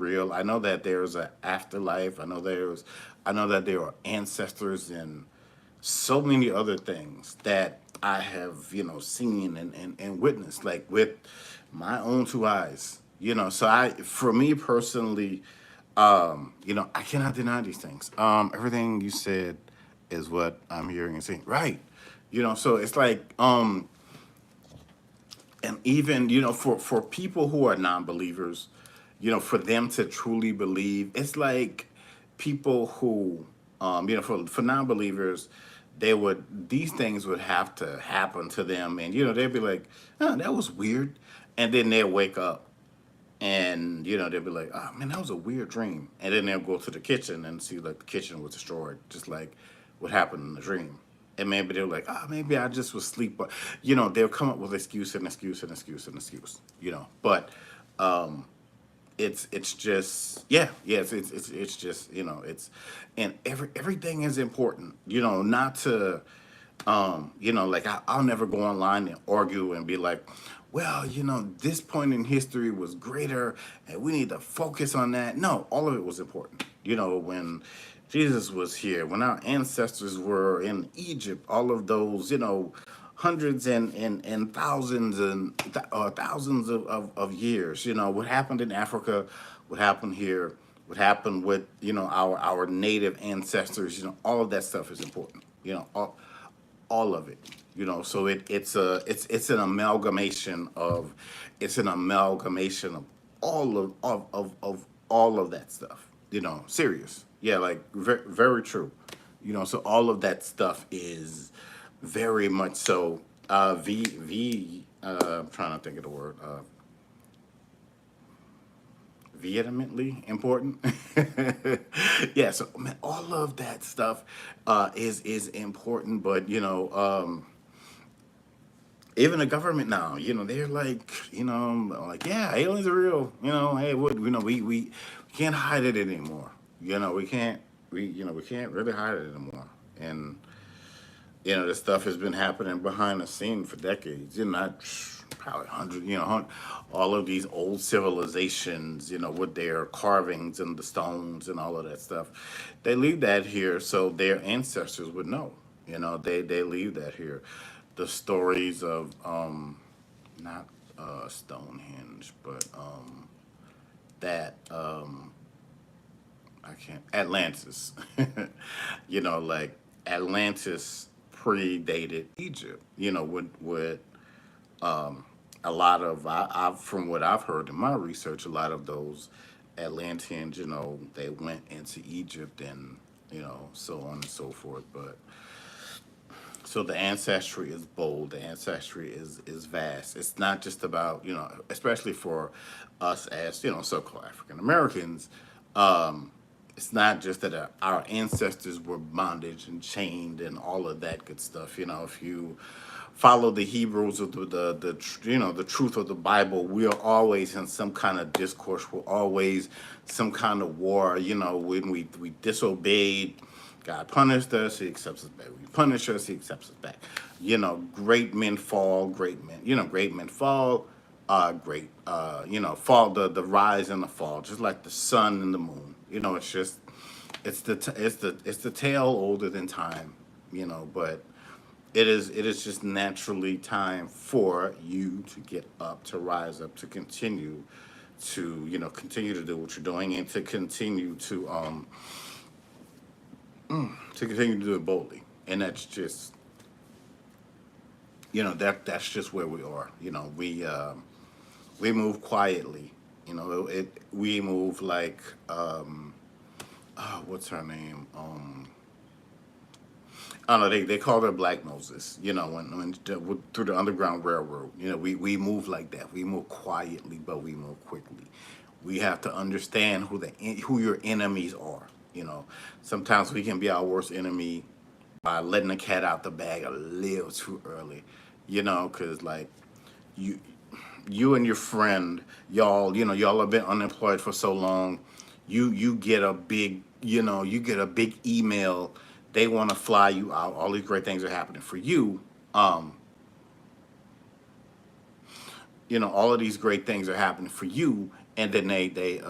real. I know that there's an afterlife. I know that there are ancestors and so many other things that I have, seen and witnessed, like with my own two eyes. So for me personally, I cannot deny these things. Everything you said is what I'm hearing and seeing. Right. So it's like, and even for people who are non-believers, for them to truly believe, it's like people who for non-believers, these things would have to happen to them, and they'd be like, oh, that was weird, and then they'll wake up, and they'll be like, oh man, that was a weird dream, and then they'll go to the kitchen and see like the kitchen was destroyed, just like what happened in the dream. And maybe they're like, oh, maybe I just was asleep, but they'll come up with excuse and excuse and excuse and excuse, but it's just, yeah, it's just, and everything is important, not to like I'll never go online and argue and be like, well, this point in history was greater and we need to focus on that. No, all of it was important. When Jesus was here, when our ancestors were in Egypt, all of those, hundreds and thousands and thousands of years, what happened in Africa, what happened here, what happened with, our native ancestors, all of that stuff is important, all of it, so it's an amalgamation of all of all of that stuff, serious, yeah, like very true, so all of that stuff is very much so I'm trying to think of the word, vehemently important. Yeah, so man, all of that stuff is important, but even the government now, they're like, like, yeah, aliens are real. Hey, what, we can't hide it anymore. We can't really hide it anymore. And this stuff has been happening behind the scene for decades. Not probably hundred. All of these old civilizations, with their carvings and the stones and all of that stuff, they leave that here so their ancestors would know. They leave that here. The stories of not Stonehenge, but that I can't Atlantis. Like Atlantis predated Egypt. With a lot of I've from what I've heard in my research, a lot of those Atlanteans, they went into Egypt and so on and so forth. But so the ancestry is bold. The ancestry is vast. It's not just about especially for us as so-called African Americans. It's not just that our ancestors were bondage and chained and all of that good stuff. If you follow the Hebrews of the truth of the Bible, we are always in some kind of discourse. We're always some kind of war. When we disobeyed, God punished us. He accepts us back. We punish us. He accepts us back. Great men fall. Great men. Great men fall. Great. Fall. The rise and the fall, just like the sun and the moon. It's just, it's the tale older than time. But it is just naturally time for you to get up, to rise up, to continue to do what you're doing, and to continue to do it boldly. And that's just that's just where we are. We move quietly. We move like what's her name? I don't know. They call her Black Moses. Through the Underground Railroad. We move like that. We move quietly, but we move quickly. We have to understand who your enemies are. Sometimes we can be our worst enemy by letting the cat out the bag a little too early. Because like you you and your friend, y'all have been unemployed for so long. You get a big, you get a big email. They want to fly you out. All these great things are happening for you. Um, all of these great things are happening for you, and then they